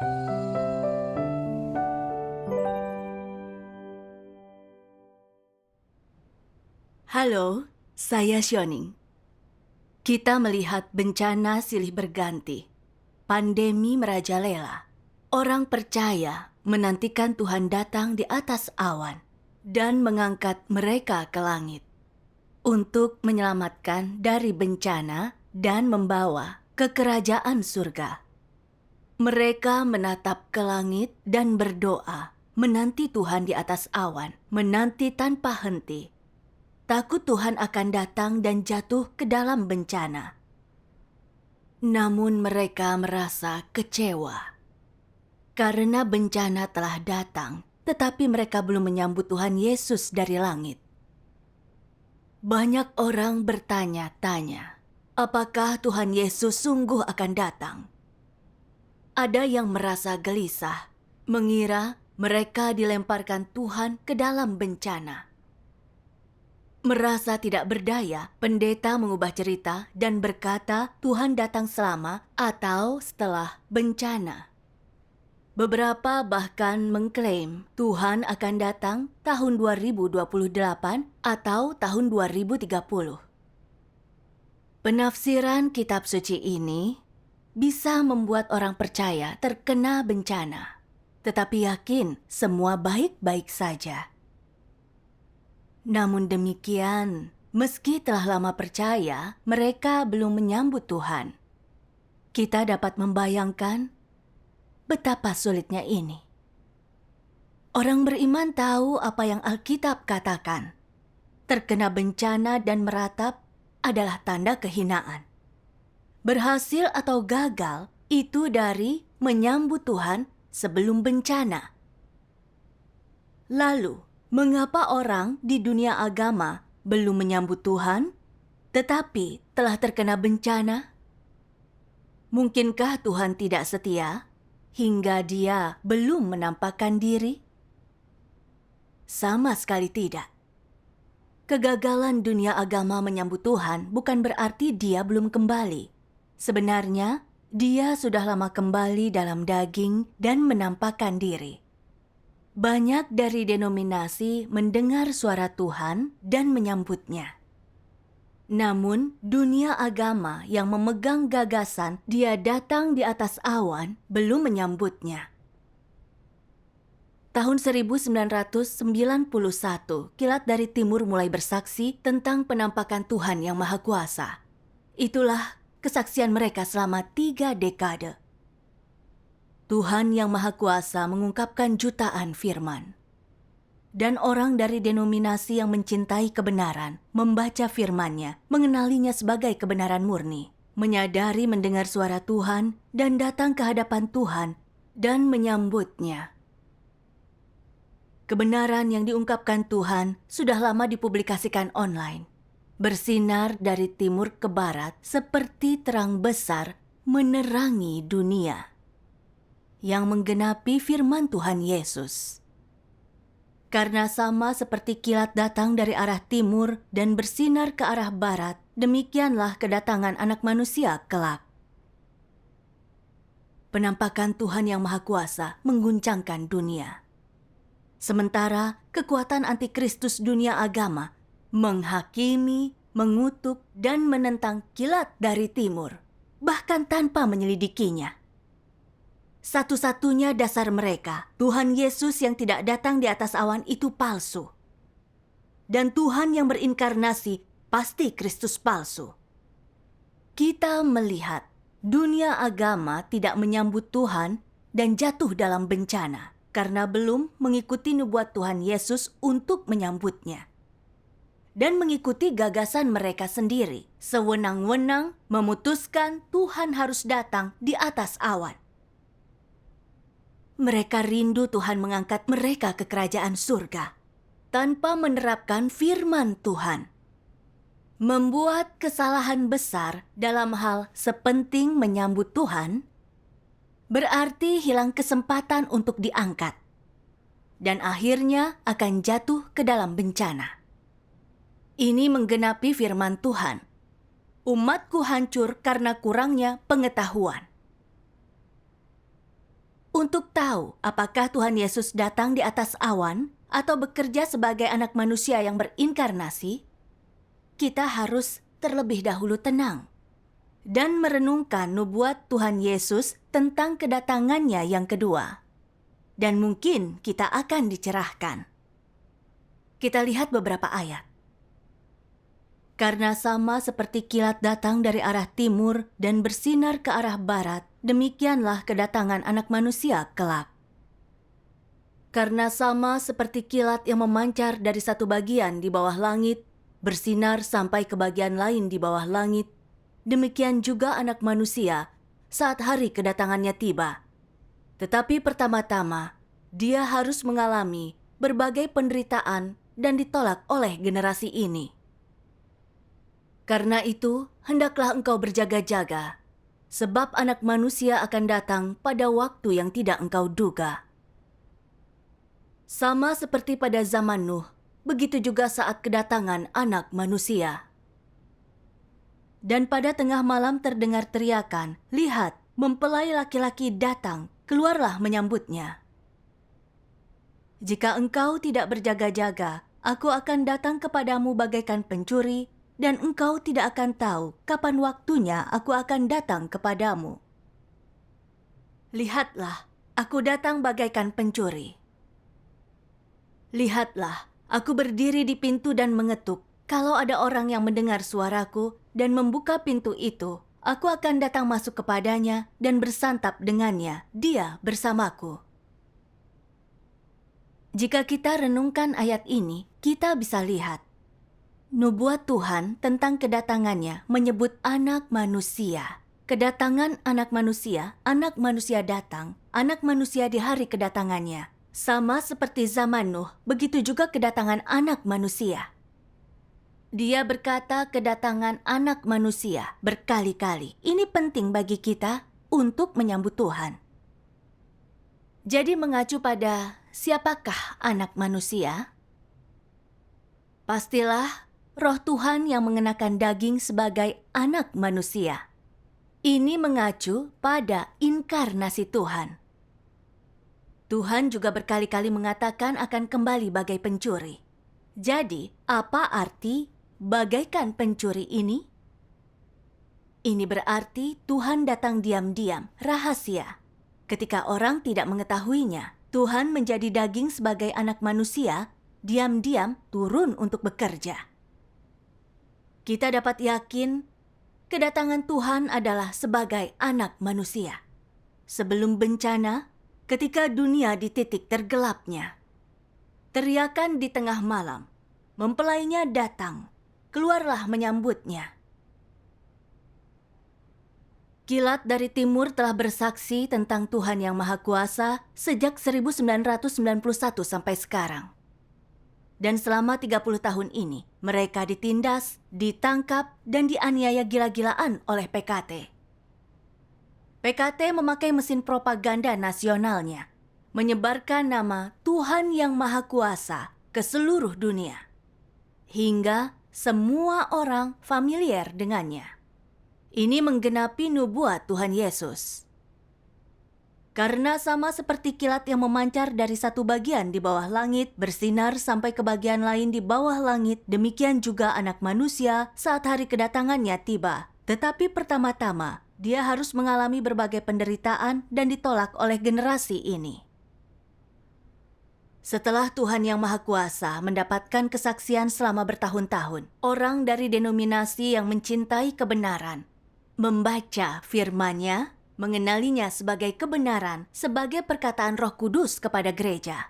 Halo, saya Sioning. Kita melihat bencana silih berganti. Pandemi merajalela. Orang percaya menantikan Tuhan datang di atas awan dan mengangkat mereka ke langit untuk menyelamatkan dari bencana dan membawa ke kerajaan surga. Mereka menatap ke langit dan berdoa, menanti Tuhan di atas awan, menanti tanpa henti. Takut Tuhan akan datang dan jatuh ke dalam bencana. Namun mereka merasa kecewa. Karena bencana telah datang, tetapi mereka belum menyambut Tuhan Yesus dari langit. Banyak orang bertanya-tanya, apakah Tuhan Yesus sungguh akan datang? Ada yang merasa gelisah, mengira mereka dilemparkan Tuhan ke dalam bencana. Merasa tidak berdaya, pendeta mengubah cerita dan berkata Tuhan datang selama atau setelah bencana. Beberapa bahkan mengklaim Tuhan akan datang tahun 2028 atau tahun 2030. Penafsiran kitab suci ini bisa membuat orang percaya terkena bencana, tetapi yakin semua baik-baik saja. Namun demikian, meski telah lama percaya, mereka belum menyambut Tuhan. Kita dapat membayangkan betapa sulitnya ini. Orang beriman tahu apa yang Alkitab katakan. Terkena bencana dan meratap adalah tanda kehinaan. Berhasil atau gagal itu dari menyambut Tuhan sebelum bencana. Lalu, mengapa orang di dunia agama belum menyambut Tuhan, tetapi telah terkena bencana? Mungkinkah Tuhan tidak setia hingga Dia belum menampakkan diri? Sama sekali tidak. Kegagalan dunia agama menyambut Tuhan bukan berarti Dia belum kembali. Sebenarnya, Dia sudah lama kembali dalam daging dan menampakkan diri. Banyak dari denominasi mendengar suara Tuhan dan menyambutnya. Namun, dunia agama yang memegang gagasan Dia datang di atas awan belum menyambutnya. Tahun 1991, Kilat dari Timur mulai bersaksi tentang penampakan Tuhan yang Maha Kuasa. Itulah kesaksian mereka selama 3 dekade. Tuhan yang Maha Kuasa mengungkapkan jutaan firman. Dan orang dari denominasi yang mencintai kebenaran, membaca firman-Nya, mengenalinya sebagai kebenaran murni, menyadari mendengar suara Tuhan dan datang ke hadapan Tuhan dan menyambutnya. Kebenaran yang diungkapkan Tuhan sudah lama dipublikasikan online. Bersinar dari timur ke barat seperti terang besar menerangi dunia. Yang menggenapi firman Tuhan Yesus. Karena sama seperti kilat datang dari arah timur dan bersinar ke arah barat, demikianlah kedatangan Anak Manusia kelak. Penampakan Tuhan yang Maha Kuasa mengguncangkan dunia. Sementara kekuatan antikristus dunia agama menghakimi, mengutuk, dan menentang kilat dari timur, bahkan tanpa menyelidikinya. Satu-satunya dasar mereka, Tuhan Yesus yang tidak datang di atas awan itu palsu. Dan Tuhan yang berinkarnasi pasti Kristus palsu. Kita melihat dunia agama tidak menyambut Tuhan dan jatuh dalam bencana karena belum mengikuti nubuat Tuhan Yesus untuk menyambutnya. Dan mengikuti gagasan mereka sendiri, sewenang-wenang memutuskan Tuhan harus datang di atas awan. Mereka rindu Tuhan mengangkat mereka ke kerajaan surga tanpa menerapkan firman Tuhan. Membuat kesalahan besar dalam hal sepenting menyambut Tuhan berarti hilang kesempatan untuk diangkat dan akhirnya akan jatuh ke dalam bencana. Ini menggenapi firman Tuhan. Umatku hancur karena kurangnya pengetahuan. Untuk tahu apakah Tuhan Yesus datang di atas awan atau bekerja sebagai anak manusia yang berinkarnasi, kita harus terlebih dahulu tenang dan merenungkan nubuat Tuhan Yesus tentang kedatangannya yang kedua. Dan mungkin kita akan dicerahkan. Kita lihat beberapa ayat. Karena sama seperti kilat datang dari arah timur dan bersinar ke arah barat, demikianlah kedatangan Anak Manusia kelak. Karena sama seperti kilat yang memancar dari satu bagian di bawah langit, bersinar sampai ke bagian lain di bawah langit, demikian juga Anak Manusia saat hari kedatangannya tiba. Tetapi pertama-tama, dia harus mengalami berbagai penderitaan dan ditolak oleh generasi ini. Karena itu, hendaklah engkau berjaga-jaga, sebab Anak Manusia akan datang pada waktu yang tidak engkau duga. Sama seperti pada zaman Nuh, begitu juga saat kedatangan Anak Manusia. Dan pada tengah malam terdengar teriakan, lihat, mempelai laki-laki datang, keluarlah menyambutnya. Jika engkau tidak berjaga-jaga, aku akan datang kepadamu bagaikan pencuri, dan engkau tidak akan tahu kapan waktunya aku akan datang kepadamu. Lihatlah, aku datang bagaikan pencuri. Lihatlah, aku berdiri di pintu dan mengetuk. Kalau ada orang yang mendengar suaraku dan membuka pintu itu, aku akan datang masuk kepadanya dan bersantap dengannya, dia bersamaku. Jika kita renungkan ayat ini, kita bisa lihat nubuat Tuhan tentang kedatangannya menyebut Anak Manusia. Kedatangan Anak Manusia datang, Anak Manusia di hari kedatangannya. Sama seperti zaman Nuh, begitu juga kedatangan Anak Manusia. Dia berkata kedatangan Anak Manusia berkali-kali. Ini penting bagi kita untuk menyambut Tuhan. Jadi mengacu pada siapakah Anak Manusia? Pastilah Roh Tuhan yang mengenakan daging sebagai Anak Manusia. Ini mengacu pada inkarnasi Tuhan. Tuhan juga berkali-kali mengatakan akan kembali bagai pencuri. Jadi, apa arti bagaikan pencuri ini? Ini berarti Tuhan datang diam-diam, rahasia. Ketika orang tidak mengetahuinya, Tuhan menjadi daging sebagai Anak Manusia, diam-diam turun untuk bekerja. Kita dapat yakin kedatangan Tuhan adalah sebagai Anak Manusia. Sebelum bencana, ketika dunia di titik tergelapnya, teriakan di tengah malam, mempelainya datang, keluarlah menyambutnya. Kilat dari timur telah bersaksi tentang Tuhan yang Maha Kuasa sejak 1991 sampai sekarang. Dan selama 30 tahun ini, mereka ditindas, ditangkap, dan dianiaya gila-gilaan oleh PKT. PKT memakai mesin propaganda nasionalnya, menyebarkan nama Tuhan yang Maha Kuasa ke seluruh dunia, hingga semua orang familiar dengannya. Ini menggenapi nubuat Tuhan Yesus. Karena sama seperti kilat yang memancar dari satu bagian di bawah langit, bersinar sampai ke bagian lain di bawah langit, demikian juga Anak Manusia saat hari kedatangannya tiba. Tetapi pertama-tama, dia harus mengalami berbagai penderitaan dan ditolak oleh generasi ini. Setelah Tuhan yang Maha Kuasa mendapatkan kesaksian selama bertahun-tahun, orang dari denominasi yang mencintai kebenaran membaca firman-Nya, mengenalinya sebagai kebenaran, sebagai perkataan Roh Kudus kepada gereja.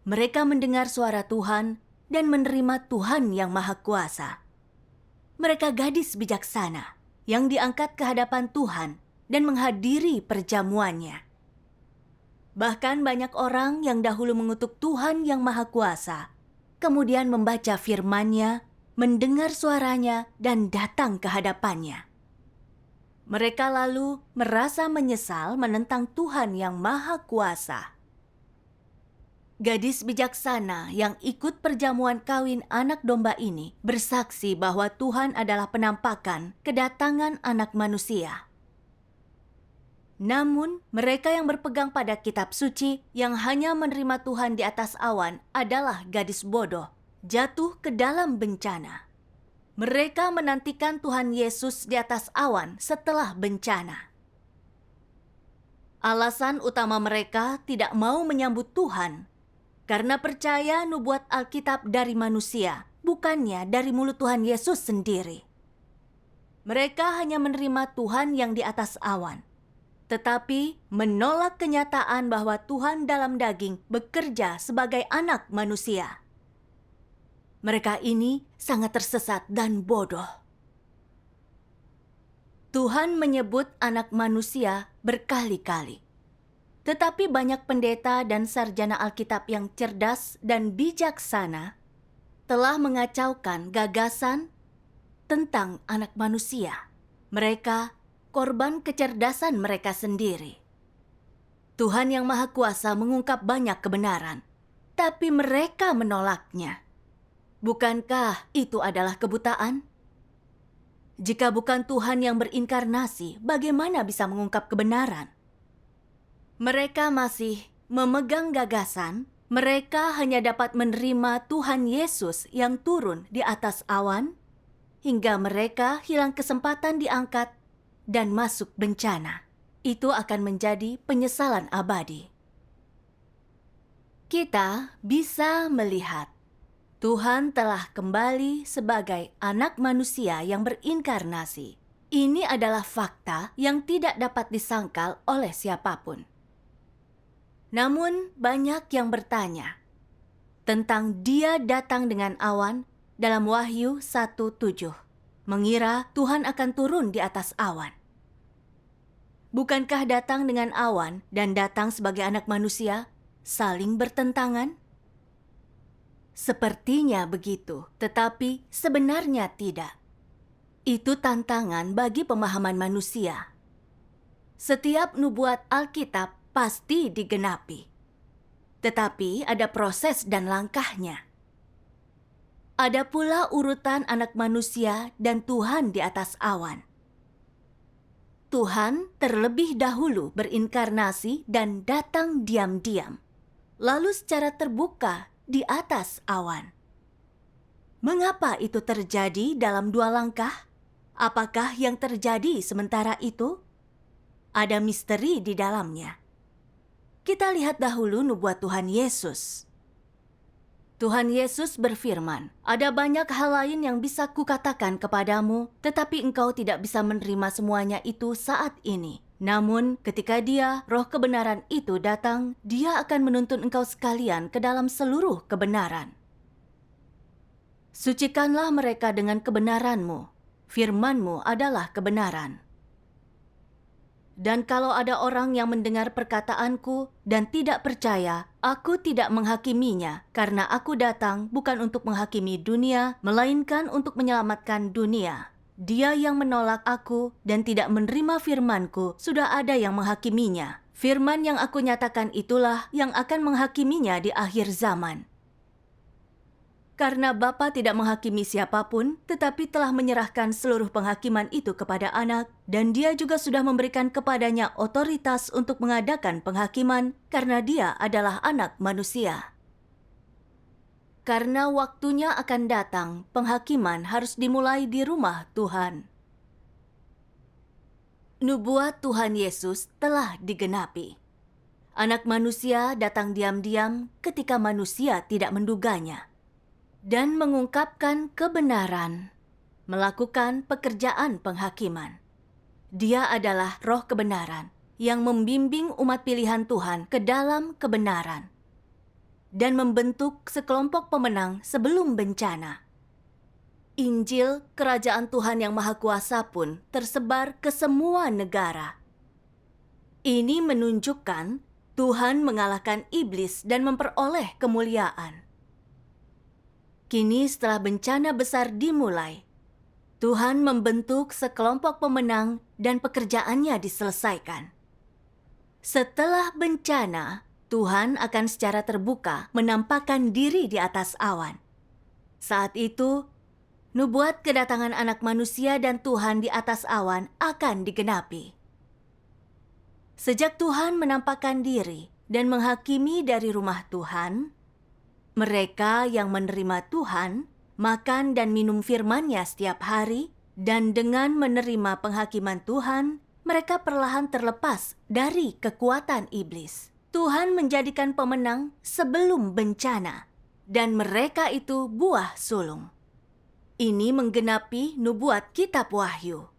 Mereka mendengar suara Tuhan dan menerima Tuhan yang Maha Kuasa. Mereka gadis bijaksana yang diangkat ke hadapan Tuhan dan menghadiri perjamuannya. Bahkan banyak orang yang dahulu mengutuk Tuhan yang Maha Kuasa, kemudian membaca firman-Nya, mendengar suaranya, dan datang ke hadapannya. Mereka lalu merasa menyesal menentang Tuhan yang Maha Kuasa. Gadis bijaksana yang ikut perjamuan kawin anak domba ini bersaksi bahwa Tuhan adalah penampakan kedatangan Anak Manusia. Namun, mereka yang berpegang pada kitab suci yang hanya menerima Tuhan di atas awan adalah gadis bodoh, jatuh ke dalam bencana. Mereka menantikan Tuhan Yesus di atas awan setelah bencana. Alasan utama mereka tidak mau menyambut Tuhan karena percaya nubuat Alkitab dari manusia, bukannya dari mulut Tuhan Yesus sendiri. Mereka hanya menerima Tuhan yang di atas awan, tetapi menolak kenyataan bahwa Tuhan dalam daging bekerja sebagai anak manusia. Mereka ini sangat tersesat dan bodoh. Tuhan menyebut anak manusia berkali-kali. Tetapi banyak pendeta dan sarjana Alkitab yang cerdas dan bijaksana telah mengacaukan gagasan tentang anak manusia. Mereka korban kecerdasan mereka sendiri. Tuhan yang Maha Kuasa mengungkap banyak kebenaran, tapi mereka menolaknya. Bukankah itu adalah kebutaan? Jika bukan Tuhan yang berinkarnasi, bagaimana bisa mengungkap kebenaran? Mereka masih memegang gagasan, mereka hanya dapat menerima Tuhan Yesus yang turun di atas awan, hingga mereka hilang kesempatan diangkat dan masuk bencana. Itu akan menjadi penyesalan abadi. Kita bisa melihat Tuhan telah kembali sebagai anak manusia yang berinkarnasi. Ini adalah fakta yang tidak dapat disangkal oleh siapapun. Namun banyak yang bertanya tentang Dia datang dengan awan dalam Wahyu 1:7, mengira Tuhan akan turun di atas awan. Bukankah datang dengan awan dan datang sebagai anak manusia saling bertentangan? Sepertinya begitu, tetapi sebenarnya tidak. Itu tantangan bagi pemahaman manusia. Setiap nubuat Alkitab pasti digenapi. Tetapi ada proses dan langkahnya. Ada pula urutan anak manusia dan Tuhan di atas awan. Tuhan terlebih dahulu berinkarnasi dan datang diam-diam, lalu secara terbuka di atas awan. Mengapa itu terjadi dalam dua langkah? Apakah yang terjadi sementara itu? Ada misteri di dalamnya. Kita lihat dahulu nubuat Tuhan Yesus. Tuhan Yesus berfirman, "Ada banyak hal lain yang bisa kukatakan kepadamu, tetapi engkau tidak bisa menerima semuanya itu saat ini. Namun ketika Dia, Roh kebenaran itu datang, Dia akan menuntun engkau sekalian ke dalam seluruh kebenaran. Sucikanlah mereka dengan kebenaran-Mu. Firman-Mu adalah kebenaran. Dan kalau ada orang yang mendengar perkataanku dan tidak percaya, aku tidak menghakiminya, karena aku datang bukan untuk menghakimi dunia, melainkan untuk menyelamatkan dunia. Dia yang menolak aku dan tidak menerima firmanku, sudah ada yang menghakiminya. Firman yang aku nyatakan itulah yang akan menghakiminya di akhir zaman. Karena Bapa tidak menghakimi siapapun, tetapi telah menyerahkan seluruh penghakiman itu kepada Anak, dan Dia juga sudah memberikan kepadanya otoritas untuk mengadakan penghakiman, karena Dia adalah Anak manusia. Karena waktunya akan datang, penghakiman harus dimulai di rumah Tuhan. Nubuat Tuhan Yesus telah digenapi. Anak manusia datang diam-diam ketika manusia tidak menduganya, dan mengungkapkan kebenaran, melakukan pekerjaan penghakiman. Dia adalah Roh kebenaran yang membimbing umat pilihan Tuhan ke dalam kebenaran dan membentuk sekelompok pemenang sebelum bencana. Injil Kerajaan Tuhan yang Maha Kuasa pun tersebar ke semua negara. Ini menunjukkan Tuhan mengalahkan iblis dan memperoleh kemuliaan. Kini setelah bencana besar dimulai, Tuhan membentuk sekelompok pemenang dan pekerjaannya diselesaikan. Setelah bencana, Tuhan akan secara terbuka menampakkan diri di atas awan. Saat itu, nubuat kedatangan Anak Manusia dan Tuhan di atas awan akan digenapi. Sejak Tuhan menampakkan diri dan menghakimi dari rumah Tuhan, mereka yang menerima Tuhan makan dan minum firman-Nya setiap hari, dan dengan menerima penghakiman Tuhan, mereka perlahan terlepas dari kekuatan iblis. Tuhan menjadikan pemenang sebelum bencana, dan mereka itu buah sulung. Ini menggenapi nubuat kitab Wahyu.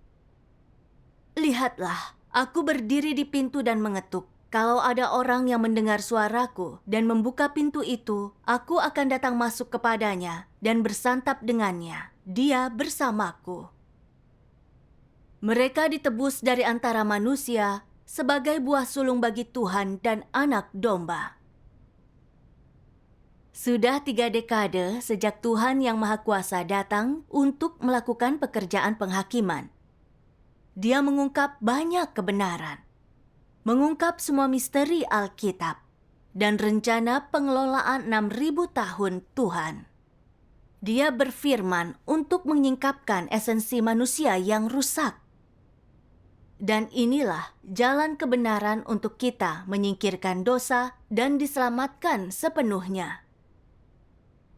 Lihatlah, aku berdiri di pintu dan mengetuk. Kalau ada orang yang mendengar suaraku dan membuka pintu itu, aku akan datang masuk kepadanya dan bersantap dengannya. Dia bersamaku. Mereka ditebus dari antara manusia sebagai buah sulung bagi Tuhan dan Anak Domba. Sudah 3 dekade sejak Tuhan Yang Maha Kuasa datang untuk melakukan pekerjaan penghakiman. Dia mengungkap banyak kebenaran, mengungkap semua misteri Alkitab, dan rencana pengelolaan 6.000 tahun Tuhan. Dia berfirman untuk menyingkapkan esensi manusia yang rusak. Dan inilah jalan kebenaran untuk kita menyingkirkan dosa dan diselamatkan sepenuhnya.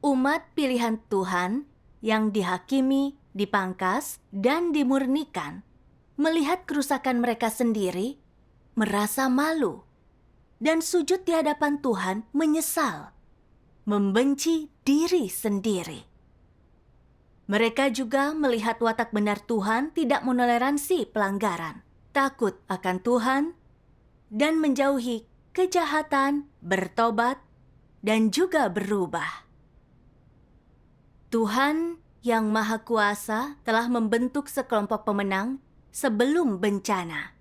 Umat pilihan Tuhan yang dihakimi, dipangkas, dan dimurnikan, melihat kerusakan mereka sendiri, merasa malu, dan sujud di hadapan Tuhan menyesal, membenci diri sendiri. Mereka juga melihat watak benar Tuhan tidak menoleransi pelanggaran, takut akan Tuhan, dan menjauhi kejahatan, bertobat, dan juga berubah. Tuhan yang Maha Kuasa telah membentuk sekelompok pemenang sebelum bencana.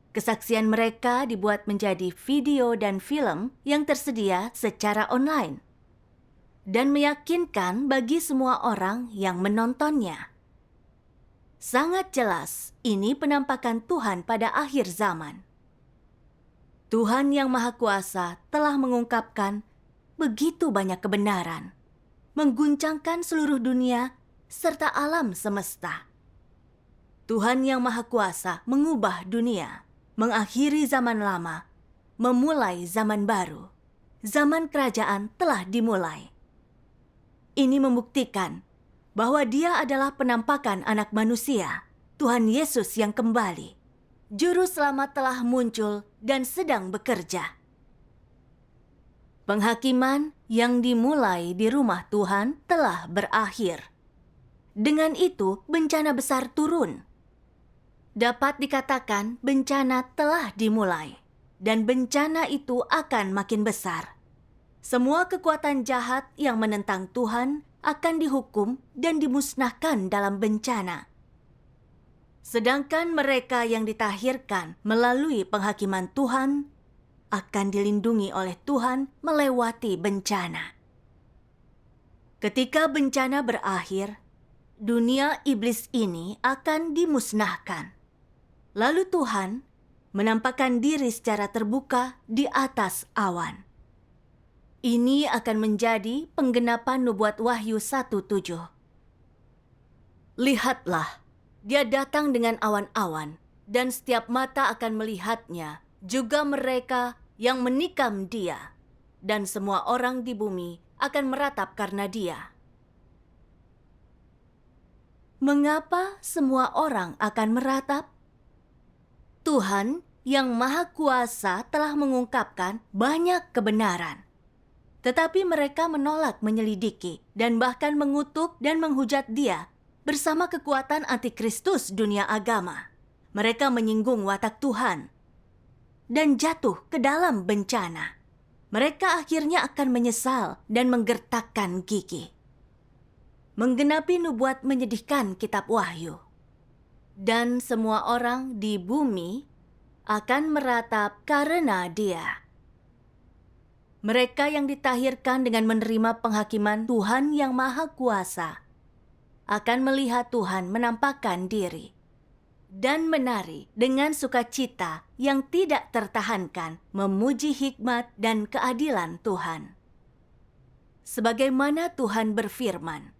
Kesaksian mereka dibuat menjadi video dan film yang tersedia secara online dan meyakinkan bagi semua orang yang menontonnya. Sangat jelas, ini penampakan Tuhan pada akhir zaman. Tuhan yang Maha Kuasa telah mengungkapkan begitu banyak kebenaran, mengguncangkan seluruh dunia serta alam semesta. Tuhan yang Maha Kuasa mengubah dunia, mengakhiri zaman lama, memulai zaman baru. Zaman kerajaan telah dimulai. Ini membuktikan bahwa Dia adalah penampakan Anak Manusia, Tuhan Yesus yang kembali. Juru Selamat telah muncul dan sedang bekerja. Penghakiman yang dimulai di rumah Tuhan telah berakhir. Dengan itu, bencana besar turun. Dapat dikatakan bencana telah dimulai, dan bencana itu akan makin besar. Semua kekuatan jahat yang menentang Tuhan akan dihukum dan dimusnahkan dalam bencana. Sedangkan mereka yang ditahirkan melalui penghakiman Tuhan akan dilindungi oleh Tuhan melewati bencana. Ketika bencana berakhir, dunia iblis ini akan dimusnahkan. Lalu Tuhan menampakkan diri secara terbuka di atas awan. Ini akan menjadi penggenapan nubuat Wahyu 1:7. Lihatlah, Dia datang dengan awan-awan, dan setiap mata akan melihatnya, juga mereka yang menikam Dia, dan semua orang di bumi akan meratap karena Dia. Mengapa semua orang akan meratap? Tuhan yang Maha Kuasa telah mengungkapkan banyak kebenaran. Tetapi mereka menolak menyelidiki dan bahkan mengutuk dan menghujat Dia bersama kekuatan antikristus dunia agama. Mereka menyinggung watak Tuhan dan jatuh ke dalam bencana. Mereka akhirnya akan menyesal dan menggertakkan gigi. Menggenapi nubuat menyedihkan kitab Wahyu. Dan semua orang di bumi akan meratap karena Dia. Mereka yang ditahirkan dengan menerima penghakiman Tuhan yang Maha Kuasa akan melihat Tuhan menampakkan diri dan menari dengan sukacita yang tidak tertahankan, memuji hikmat dan keadilan Tuhan. Sebagaimana Tuhan berfirman,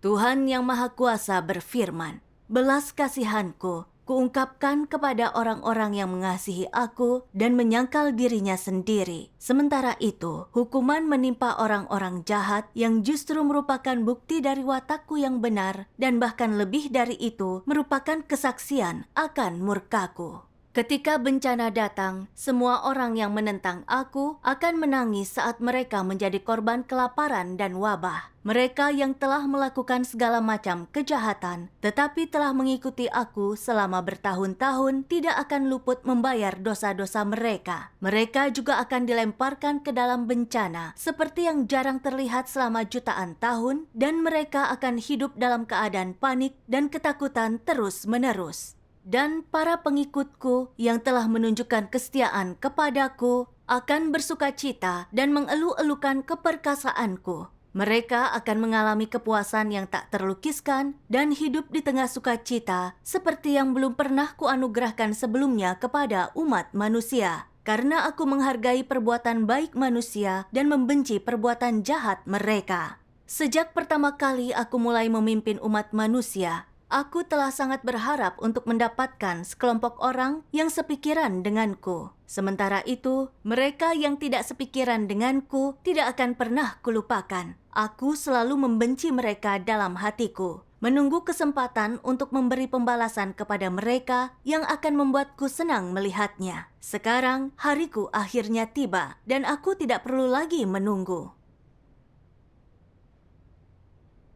Tuhan yang Maha Kuasa berfirman, belas kasihanku Kuungkapkan kepada orang-orang yang mengasihi aku dan menyangkal dirinya sendiri. Sementara itu, hukuman menimpa orang-orang jahat yang justru merupakan bukti dari watakku yang benar dan bahkan lebih dari itu merupakan kesaksian akan murkaku. Ketika bencana datang, semua orang yang menentang aku akan menangis saat mereka menjadi korban kelaparan dan wabah. Mereka yang telah melakukan segala macam kejahatan, tetapi telah mengikuti aku selama bertahun-tahun tidak akan luput membayar dosa-dosa mereka. Mereka juga akan dilemparkan ke dalam bencana, seperti yang jarang terlihat selama jutaan tahun, dan mereka akan hidup dalam keadaan panik dan ketakutan terus-menerus. Dan para pengikutku yang telah menunjukkan kesetiaan kepadaku akan bersukacita dan mengeluh-elukan keperkasaanku. Mereka akan mengalami kepuasan yang tak terlukiskan dan hidup di tengah sukacita seperti yang belum pernah kuanugerahkan sebelumnya kepada umat manusia. Karena aku menghargai perbuatan baik manusia dan membenci perbuatan jahat mereka. Sejak pertama kali aku mulai memimpin umat manusia, aku telah sangat berharap untuk mendapatkan sekelompok orang yang sepikiran denganku. Sementara itu, mereka yang tidak sepikiran denganku tidak akan pernah kulupakan. Aku selalu membenci mereka dalam hatiku, menunggu kesempatan untuk memberi pembalasan kepada mereka yang akan membuatku senang melihatnya. Sekarang, hariku akhirnya tiba dan aku tidak perlu lagi menunggu.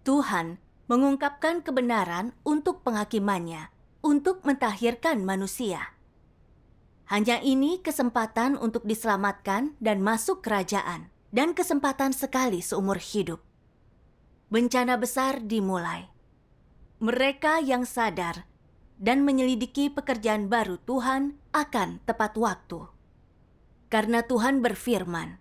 Tuhan mengungkapkan kebenaran untuk penghakimannya, untuk mentahirkan manusia. Hanya ini kesempatan untuk diselamatkan dan masuk kerajaan, dan kesempatan sekali seumur hidup. Bencana besar dimulai. Mereka yang sadar dan menyelidiki pekerjaan baru Tuhan akan tepat waktu. Karena Tuhan berfirman,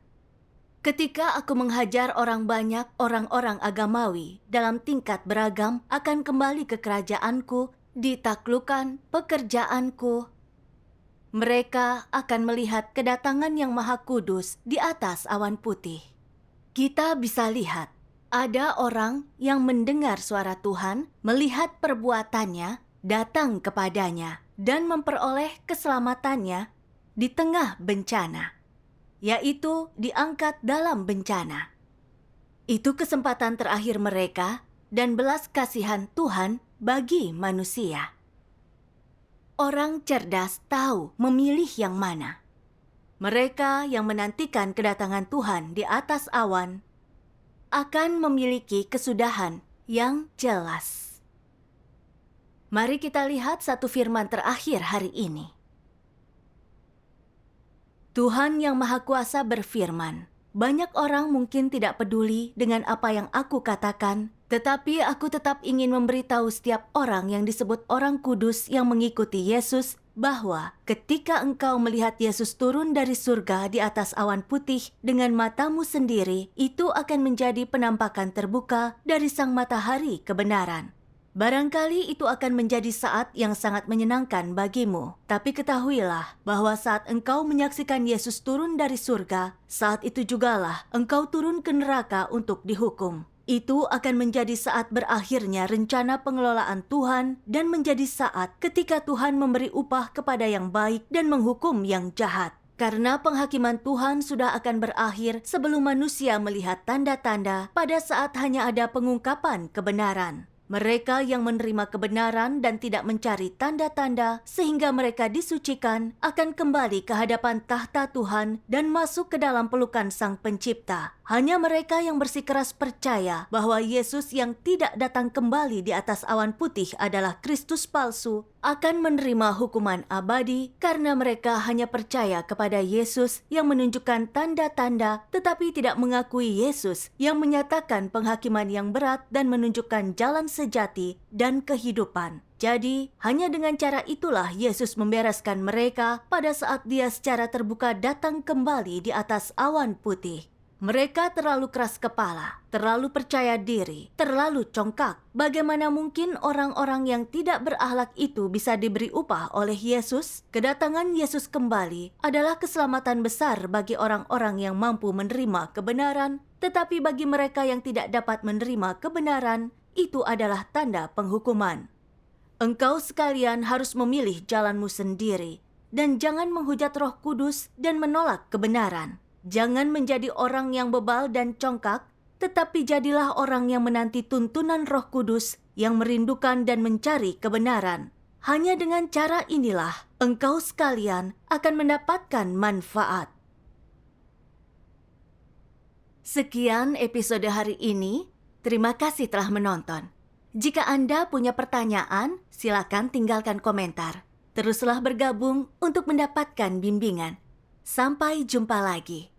ketika aku menghajar orang banyak, orang-orang agamawi dalam tingkat beragam akan kembali ke kerajaanku, ditaklukkan pekerjaanku. Mereka akan melihat kedatangan yang Maha Kudus di atas awan putih. Kita bisa lihat, ada orang yang mendengar suara Tuhan, melihat perbuatannya, datang kepadanya, dan memperoleh keselamatannya di tengah bencana, yaitu diangkat dalam bencana. Itu kesempatan terakhir mereka dan belas kasihan Tuhan bagi manusia. Orang cerdas tahu memilih yang mana. Mereka yang menantikan kedatangan Tuhan di atas awan akan memiliki kesudahan yang jelas. Mari kita lihat satu firman terakhir hari ini. Tuhan yang Maha Kuasa berfirman, banyak orang mungkin tidak peduli dengan apa yang aku katakan, tetapi aku tetap ingin memberitahu setiap orang yang disebut orang kudus yang mengikuti Yesus, bahwa ketika engkau melihat Yesus turun dari surga di atas awan putih dengan matamu sendiri, itu akan menjadi penampakan terbuka dari sang matahari kebenaran. Barangkali itu akan menjadi saat yang sangat menyenangkan bagimu. Tapi ketahuilah bahwa saat engkau menyaksikan Yesus turun dari surga, saat itu jugalah engkau turun ke neraka untuk dihukum. Itu akan menjadi saat berakhirnya rencana pengelolaan Tuhan dan menjadi saat ketika Tuhan memberi upah kepada yang baik dan menghukum yang jahat. Karena penghakiman Tuhan sudah akan berakhir sebelum manusia melihat tanda-tanda pada saat hanya ada pengungkapan kebenaran. Mereka yang menerima kebenaran dan tidak mencari tanda-tanda sehingga mereka disucikan akan kembali ke hadapan tahta Tuhan dan masuk ke dalam pelukan Sang Pencipta. Hanya mereka yang bersikeras percaya bahwa Yesus yang tidak datang kembali di atas awan putih adalah Kristus palsu akan menerima hukuman abadi karena mereka hanya percaya kepada Yesus yang menunjukkan tanda-tanda tetapi tidak mengakui Yesus yang menyatakan penghakiman yang berat dan menunjukkan jalan sejati dan kehidupan. Jadi, hanya dengan cara itulah Yesus membereskan mereka pada saat Dia secara terbuka datang kembali di atas awan putih. Mereka terlalu keras kepala, terlalu percaya diri, terlalu congkak. Bagaimana mungkin orang-orang yang tidak berakhlak itu bisa diberi upah oleh Yesus? Kedatangan Yesus kembali adalah keselamatan besar bagi orang-orang yang mampu menerima kebenaran, tetapi bagi mereka yang tidak dapat menerima kebenaran, itu adalah tanda penghukuman. Engkau sekalian harus memilih jalanmu sendiri, dan jangan menghujat Roh Kudus dan menolak kebenaran. Jangan menjadi orang yang bebal dan congkak, tetapi jadilah orang yang menanti tuntunan Roh Kudus yang merindukan dan mencari kebenaran. Hanya dengan cara inilah engkau sekalian akan mendapatkan manfaat. Sekian episode hari ini. Terima kasih telah menonton. Jika Anda punya pertanyaan, silakan tinggalkan komentar. Teruslah bergabung untuk mendapatkan bimbingan. Sampai jumpa lagi.